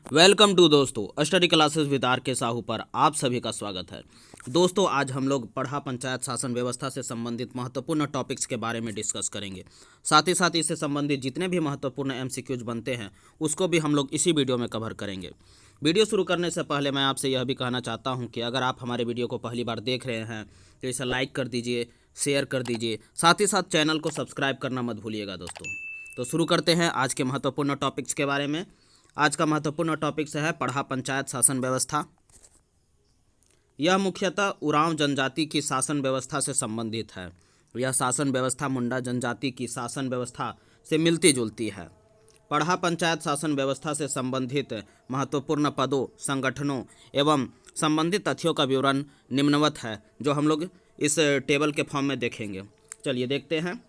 Welcome to दोस्तों study classes with are के साहू पर आप सभी का स्वागत है। दोस्तों आज हम लोग पढ़ा पंचायत शासन व्यवस्था से संबंधित महत्वपूर्ण टॉपिक्स के बारे में डिस्कस करेंगे। साथ ही साथ इससे संबंधित जितने भी महत्वपूर्ण एमसीक्यूज बनते हैं उसको भी हम लोग इसी वीडियो में कवर करेंगे। वीडियो शुरू करने से पहले मैं आपसे यह भी कहना चाहता हूँ कि अगर आप हमारे वीडियो को पहली बार देख रहे हैं तो इसे लाइक कर दीजिए, शेयर कर दीजिए, साथ ही साथ चैनल को सब्सक्राइब करना मत भूलिएगा दोस्तों। तो शुरू करते हैं आज के महत्वपूर्ण टॉपिक्स के बारे में। आज का महत्वपूर्ण टॉपिक्स है पढ़ा पंचायत शासन व्यवस्था। यह मुख्यतः उरांव जनजाति की शासन व्यवस्था से संबंधित है। यह शासन व्यवस्था मुंडा जनजाति की शासन व्यवस्था से मिलती जुलती है। पढ़ा पंचायत शासन व्यवस्था से संबंधित महत्वपूर्ण पदों, संगठनों एवं संबंधित तथ्यों का विवरण निम्नवत है, जो हम लोग इस टेबल के फॉर्म में देखेंगे। चलिए देखते हैं।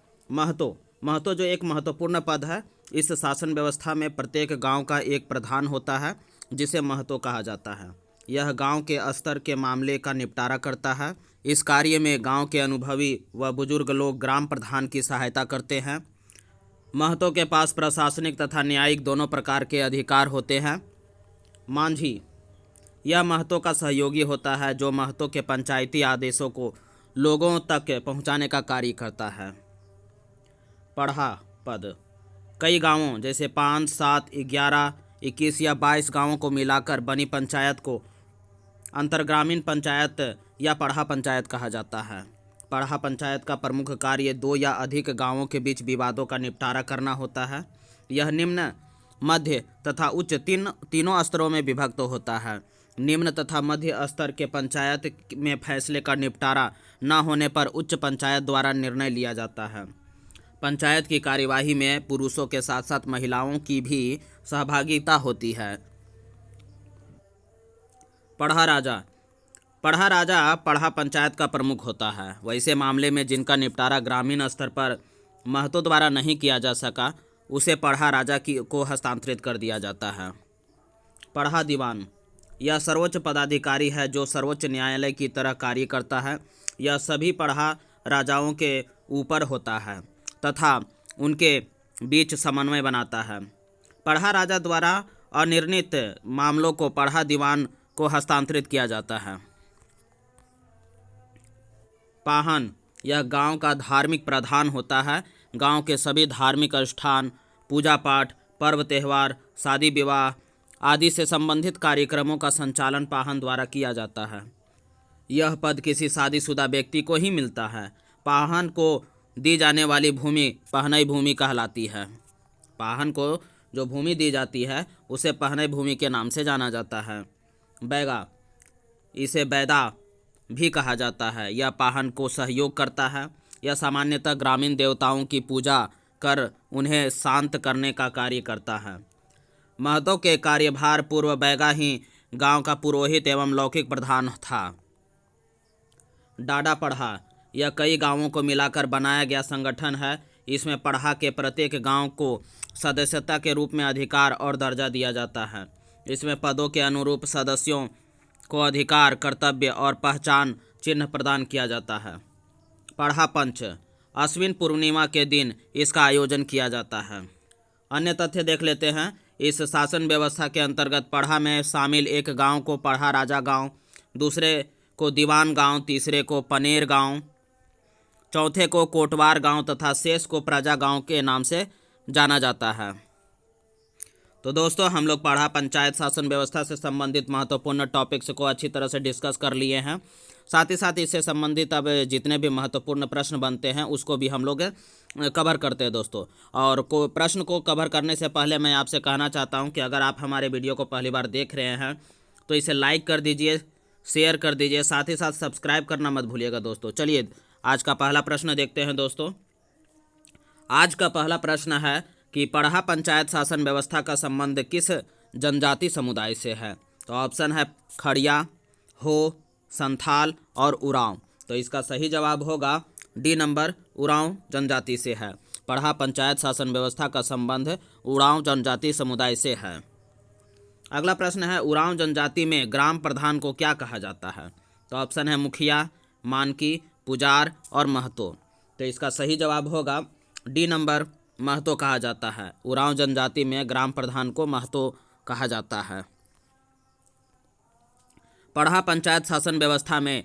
महतो जो एक महत्वपूर्ण पद है। इस शासन व्यवस्था में प्रत्येक गांव का एक प्रधान होता है जिसे महतो कहा जाता है। यह गांव के स्तर के मामले का निपटारा करता है। इस कार्य में गांव के अनुभवी व बुजुर्ग लोग ग्राम प्रधान की सहायता करते हैं। महतो के पास प्रशासनिक तथा न्यायिक दोनों प्रकार के अधिकार होते हैं। मांझी यह महतो का सहयोगी होता है जो महतो के पंचायती आदेशों को लोगों तक पहुंचाने का कार्य करता है। पढ़ा पद कई गांवों जैसे 5, 7, 11, 21 या 22 गांवों को मिलाकर बनी पंचायत को अंतर्ग्रामीण पंचायत या पढ़ा पंचायत कहा जाता है। पढ़ा पंचायत का प्रमुख कार्य 2 या अधिक गांवों के बीच विवादों का निपटारा करना होता है। यह निम्न, मध्य तथा उच्च तीनों स्तरों में विभक्त होता है। निम्न तथा मध्य स्तर के पंचायत में फैसले का निपटारा न होने पर उच्च पंचायत द्वारा निर्णय लिया जाता है। पंचायत की कार्यवाही में पुरुषों के साथ साथ महिलाओं की भी सहभागिता होती है। पढ़ा राजा पढ़ा पंचायत का प्रमुख होता है। वैसे मामले में जिनका निपटारा ग्रामीण स्तर पर महतो द्वारा नहीं किया जा सका उसे पढ़ा राजा को हस्तांतरित कर दिया जाता है। पढ़ा दीवान यह सर्वोच्च पदाधिकारी है जो सर्वोच्च न्यायालय की तरह कार्य करता है। यह सभी पढ़ा राजाओं के ऊपर होता है तथा उनके बीच समन्वय बनाता है। पढ़ा राजा द्वारा अनिर्णित मामलों को पढ़ा दीवान को हस्तांतरित किया जाता है। पाहन यह गांव का धार्मिक प्रधान होता है। गांव के सभी धार्मिक अनुष्ठान, पूजा पाठ, पर्व त्यौहार, शादी विवाह आदि से संबंधित कार्यक्रमों का संचालन पाहन द्वारा किया जाता है। यह पद किसी शादीशुदा व्यक्ति को ही मिलता है। पाहन को दी जाने वाली भूमि पहनई भूमि कहलाती है। पाहन को जो भूमि दी जाती है उसे पहनई भूमि के नाम से जाना जाता है। बैगा इसे बैदा भी कहा जाता है। यह पाहन को सहयोग करता है। यह सामान्यतः ग्रामीण देवताओं की पूजा कर उन्हें शांत करने का कार्य करता है। महतो के कार्यभार पूर्व बैगा ही गांव का पुरोहित एवं लौकिक प्रधान था। डाडा पढ़ा यह कई गांवों को मिलाकर बनाया गया संगठन है। इसमें पढ़ा के प्रत्येक गांव को सदस्यता के रूप में अधिकार और दर्जा दिया जाता है। इसमें पदों के अनुरूप सदस्यों को अधिकार, कर्तव्य और पहचान चिन्ह प्रदान किया जाता है। पढ़ा पंच अश्विन पूर्णिमा के दिन इसका आयोजन किया जाता है। अन्य तथ्य देख लेते हैं। इस शासन व्यवस्था के अंतर्गत पढ़ा में शामिल एक गांव को पढ़ा राजा गांव, दूसरे को दीवान गांव, तीसरे को पनेर गांव, चौथे को कोटवार गांव तथा शेष को प्रजा गांव के नाम से जाना जाता है। तो दोस्तों हम लोग पढ़ा पंचायत शासन व्यवस्था से संबंधित महत्वपूर्ण टॉपिक्स को अच्छी तरह से डिस्कस कर लिए हैं। साथ ही साथ इससे संबंधित अब जितने भी महत्वपूर्ण प्रश्न बनते हैं उसको भी हम लोग कवर करते हैं दोस्तों। और प्रश्न को कवर करने से पहले मैं आपसे कहना चाहता हूं कि अगर आप हमारे वीडियो को पहली बार देख रहे हैं तो इसे लाइक कर दीजिए, शेयर कर दीजिए, साथ ही साथ सब्सक्राइब करना मत भूलिएगा दोस्तों। चलिए आज का पहला प्रश्न देखते हैं दोस्तों। आज का पहला प्रश्न है कि पढ़ा पंचायत शासन व्यवस्था का संबंध किस जनजाति समुदाय से है। तो ऑप्शन है खड़िया, हो, संथाल और उरांव। तो इसका सही जवाब होगा डी नंबर, उरांव जनजाति से है। पढ़ा पंचायत शासन व्यवस्था का संबंध उरांव जनजाति समुदाय से है। अगला प्रश्न है उरांव जनजाति में ग्राम प्रधान को क्या कहा जाता है। तो ऑप्शन है मुखिया, मानकी, पुजार और महतो। तो इसका सही जवाब होगा डी नंबर, महतो कहा जाता है। उरांव जनजाति में ग्राम प्रधान को महतो कहा जाता है? पढ़ा पंचायत शासन व्यवस्था में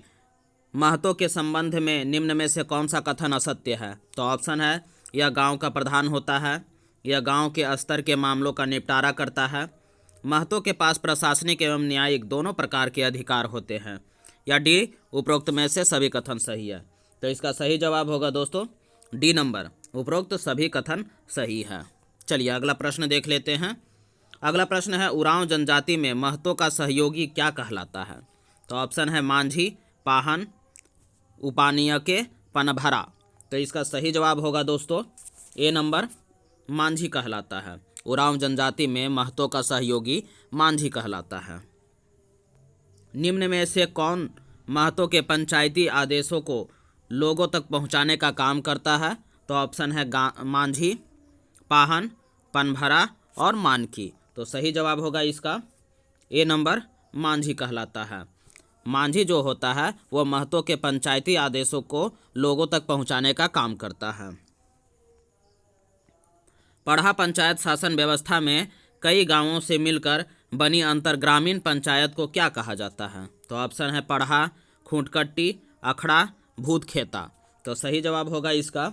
महत्व के संबंध में निम्न में से कौन सा कथन असत्य है? तो ऑप्शन है, यह गांव का प्रधान होता है, यह गांव के स्तर के मामलों का निपटारा करता है, महतो के पास प्रशासनिक एवं न्यायिक दोनों प्रकार के अधिकार होते हैं, या डी, उपरोक्त में से सभी कथन सही है। तो इसका सही जवाब होगा दोस्तों डी नंबर, उपरोक्त सभी कथन सही है। चलिए अगला प्रश्न देख लेते हैं। अगला प्रश्न है, उरांव जनजाति में महतो का सहयोगी क्या कहलाता है? तो ऑप्शन है मांझी, पाहन, उपानियके, पनभरा। तो इसका सही जवाब होगा दोस्तों ए नंबर, मांझी कहलाता है। उरांव जनजाति में महतो का सहयोगी मांझी कहलाता है। निम्न में से कौन महतो के पंचायती आदेशों को लोगों तक पहुंचाने का काम करता है? तो ऑप्शन है मांझी, पाहन, पनभरा और मानकी। तो सही जवाब होगा इसका ए नंबर, मांझी कहलाता है। मांझी जो होता है वह महतो के पंचायती आदेशों को लोगों तक पहुंचाने का काम करता है। पढ़ा पंचायत शासन व्यवस्था में कई गांवों से मिलकर बनी अंतरग्रामीण पंचायत को क्या कहा जाता है? तो ऑप्शन है पढ़ा, खूंटकट्टी, अखड़ा, भूतखेता। तो सही जवाब होगा इसका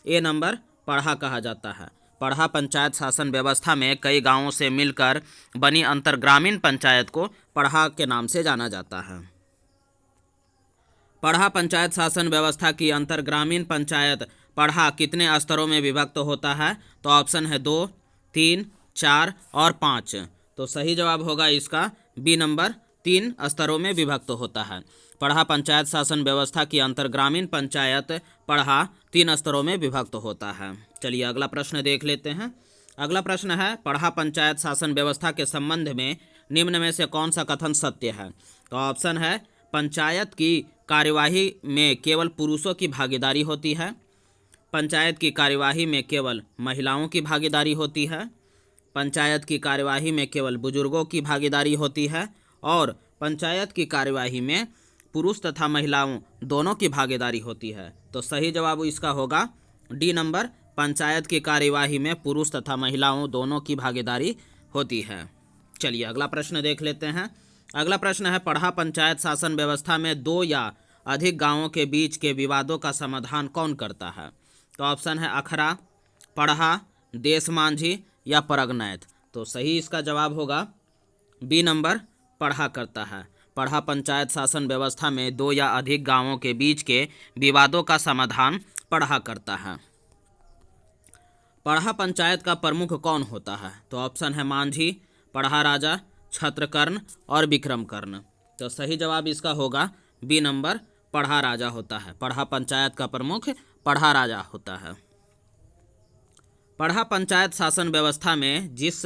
ए नंबर, पढ़ा कहा जाता है। पढ़ा पंचायत शासन व्यवस्था में कई गांवों से मिलकर बनी अंतरग्रामीण पंचायत को पढ़ा के नाम से जाना जाता है। पढ़ा पंचायत शासन व्यवस्था की अंतरग्रामीण पंचायत पढ़ा कितने स्तरों में विभक्त होता है? तो ऑप्शन है 2, 3, 4 और 5। तो सही जवाब होगा इसका बी नंबर, 3 स्तरों में विभक्त होता है। पढ़ा पंचायत शासन व्यवस्था की अंतरग्रामीण पंचायत पढ़ा 3 स्तरों में विभक्त होता है। चलिए अगला प्रश्न देख लेते हैं। अगला प्रश्न है, पढ़ा पंचायत शासन व्यवस्था के संबंध में निम्न में से कौन सा कथन सत्य है? तो ऑप्शन है, पंचायत की कार्यवाही में केवल पुरुषों की भागीदारी होती है, पंचायत की कार्यवाही में केवल महिलाओं की भागीदारी होती है, पंचायत की कार्यवाही में केवल बुजुर्गों की भागीदारी होती है, और पंचायत की कार्यवाही में पुरुष तथा महिलाओं दोनों की भागीदारी होती है। तो सही जवाब इसका होगा डी नंबर, पंचायत की कार्यवाही में पुरुष तथा महिलाओं दोनों की भागीदारी होती है। चलिए अगला प्रश्न देख लेते हैं। अगला प्रश्न है, पढ़ा पंचायत शासन व्यवस्था में 2 या अधिक गांवों के बीच के विवादों का समाधान कौन करता है? तो ऑप्शन है अखरा, पढ़ा, देश मांझी या परगनैत। तो सही इसका जवाब होगा बी नंबर, पढ़ा करता है। पढ़ा पंचायत शासन व्यवस्था में 2 या अधिक गांवों के बीच के विवादों का समाधान पढ़ा करता है। पढ़ा पंचायत का प्रमुख कौन होता है? तो ऑप्शन है मांझी, पढ़ा राजा, छत्रकर्ण और विक्रमकर्ण। तो सही जवाब इसका होगा बी नंबर, पढ़ा राजा होता है। पढ़ा पंचायत का प्रमुख पढ़ा राजा होता है। पढ़ा पंचायत शासन व्यवस्था में जिस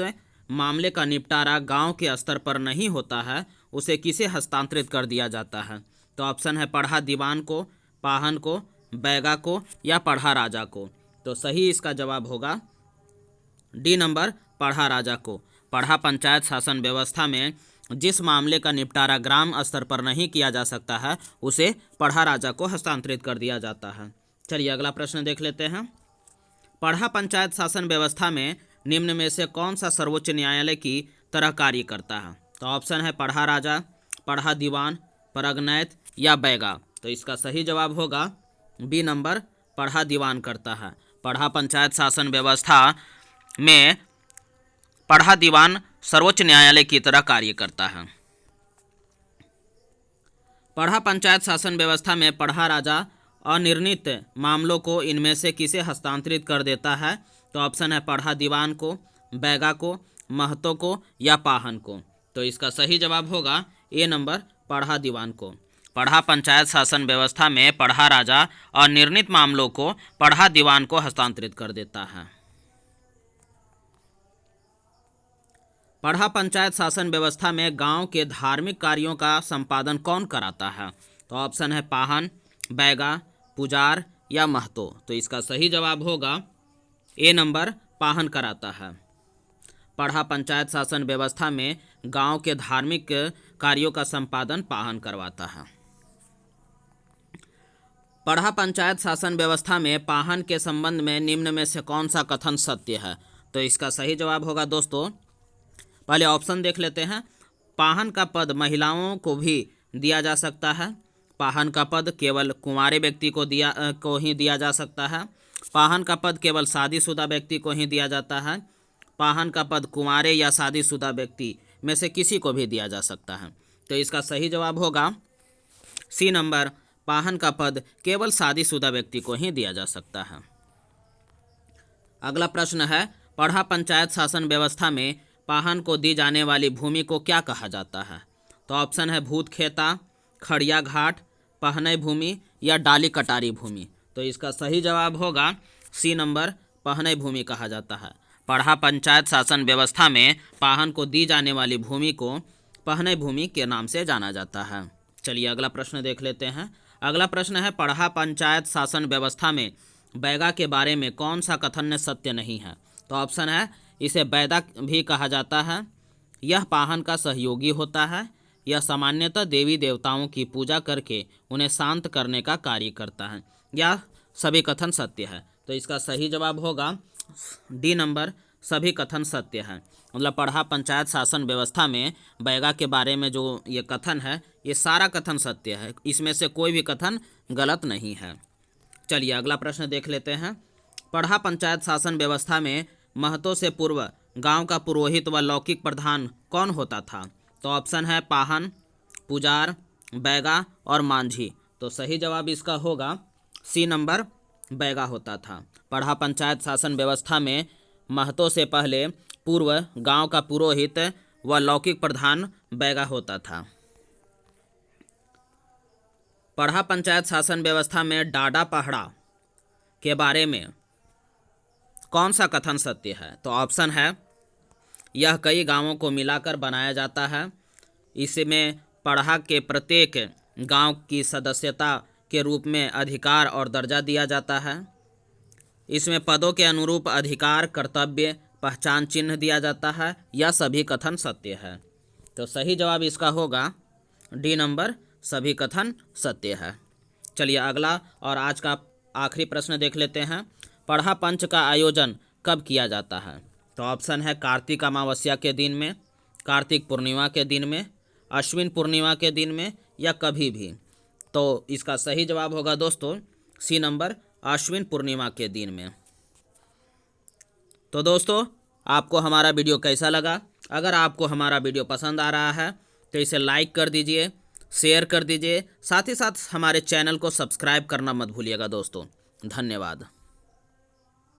मामले का निपटारा गांव के स्तर पर नहीं होता है उसे किसे हस्तांतरित कर दिया जाता है? तो ऑप्शन है पढ़ा दीवान को, पाहन को, बैगा को या पढ़ा राजा को। तो सही इसका जवाब होगा डी नंबर, पढ़ा राजा को। पढ़ा पंचायत शासन व्यवस्था में जिस मामले का निपटारा ग्राम स्तर पर नहीं किया जा सकता है उसे पढ़ा राजा को हस्तांतरित कर दिया जाता है। चलिए अगला प्रश्न देख लेते हैं। पढ़ा पंचायत शासन व्यवस्था में निम्न में से कौन सा सर्वोच्च न्यायालय की तरह कार्य करता है? तो ऑप्शन है पढ़ा राजा, पढ़ा दीवान, परगनैत या बैगा। तो इसका सही जवाब होगा बी नंबर, पढ़ा दीवान करता है। पढ़ा पंचायत शासन व्यवस्था में पढ़ा दीवान सर्वोच्च न्यायालय की तरह कार्य करता है। पढ़ा पंचायत शासन व्यवस्था में पढ़ा राजा अनिर्णित मामलों को इनमें से किसे हस्तांतरित कर देता है? तो ऑप्शन है पढ़ा दीवान को, बैगा को, महतो को या पाहन को। तो इसका सही जवाब होगा ए नंबर, पढ़ा दीवान को। पढ़ा पंचायत शासन व्यवस्था में पढ़ा राजा अनिर्णित मामलों को पढ़ा दीवान को हस्तांतरित कर देता है। पढ़ा पंचायत शासन व्यवस्था में गांव के धार्मिक कार्यों का संपादन कौन कराता है? तो ऑप्शन है पाहन, बैगा, पुजार या महतो। तो इसका सही जवाब होगा ए नंबर, पाहन कराता है। पढ़ा पंचायत शासन व्यवस्था में गांव के धार्मिक कार्यों का संपादन पाहन करवाता है। पढ़ा पंचायत शासन व्यवस्था में पाहन के संबंध में निम्न में से कौन सा कथन सत्य है? तो इसका सही जवाब होगा दोस्तों, पहले ऑप्शन देख लेते हैं। पाहन का पद महिलाओं को भी दिया जा सकता है। पाहन का पद केवल कुंवारे व्यक्ति को ही दिया जा सकता है। पाहन का पद केवल शादीशुदा व्यक्ति को ही दिया जाता है। पाहन का पद कुंवारे या शादीशुदा व्यक्ति में से किसी को भी दिया जा सकता है। तो इसका सही जवाब होगा सी नंबर, पाहन का पद केवल शादीशुदा व्यक्ति को ही दिया जा सकता है। अगला प्रश्न है, पढ़ा पंचायत शासन व्यवस्था में पाहन को दी जाने वाली भूमि को क्या कहा जाता है? तो ऑप्शन है भूत खेता, खड़िया घाट, पहनई भूमि या डाली कटारी भूमि। तो इसका सही जवाब होगा सी नंबर, पहनई भूमि कहा जाता है। पढ़ा पंचायत शासन व्यवस्था में पाहन को दी जाने वाली भूमि को पहनई भूमि के नाम से जाना जाता है। चलिए अगला प्रश्न देख लेते हैं। अगला प्रश्न है, पढ़ा पंचायत शासन व्यवस्था में बैगा के बारे में कौन सा कथन सत्य नहीं है? तो ऑप्शन है इसे बैदा भी कहा जाता है, यह पाहन का सहयोगी होता है, यह सामान्यतः देवी देवताओं की पूजा करके उन्हें शांत करने का कार्य करता है, या सभी कथन सत्य है। तो इसका सही जवाब होगा डी नंबर, सभी कथन सत्य है। मतलब पढ़ा पंचायत शासन व्यवस्था में बैगा के बारे में जो ये कथन है, ये सारा कथन सत्य है, इसमें से कोई भी कथन गलत नहीं है। चलिए अगला प्रश्न देख लेते हैं। पढ़ा पंचायत शासन व्यवस्था में महतों से पूर्व गांव का पुरोहित व लौकिक प्रधान कौन होता था? तो ऑप्शन है पाहन, पुजार, बैगा और मांझी। तो सही जवाब इसका होगा सी नंबर, बैगा होता था। पढ़ा पंचायत शासन व्यवस्था में महतों से पहले पूर्व गांव का पुरोहित व लौकिक प्रधान बैगा होता था। पढ़ा पंचायत शासन व्यवस्था में डाडा पहड़ा के बारे में कौन सा कथन सत्य है? तो ऑप्शन है यह कई गांवों को मिलाकर बनाया जाता है, इसमें पढ़ा के प्रत्येक गांव की सदस्यता के रूप में अधिकार और दर्जा दिया जाता है, इसमें पदों के अनुरूप अधिकार, कर्तव्य, पहचान चिन्ह दिया जाता है, या सभी कथन सत्य है। तो सही जवाब इसका होगा डी नंबर, सभी कथन सत्य है। चलिए अगला और आज का आखिरी प्रश्न देख लेते हैं। पढ़ा पंच का आयोजन कब किया जाता है? तो ऑप्शन है कार्तिक अमावस्या के दिन में, कार्तिक पूर्णिमा के दिन में, अश्विन पूर्णिमा के दिन में, या कभी भी। तो इसका सही जवाब होगा दोस्तों सी नंबर, अश्विन पूर्णिमा के दिन में। तो दोस्तों आपको हमारा वीडियो कैसा लगा? अगर आपको हमारा वीडियो पसंद आ रहा है तो इसे लाइक कर दीजिए, शेयर कर दीजिए, साथ ही साथ हमारे चैनल को सब्सक्राइब करना मत भूलिएगा दोस्तों। धन्यवाद।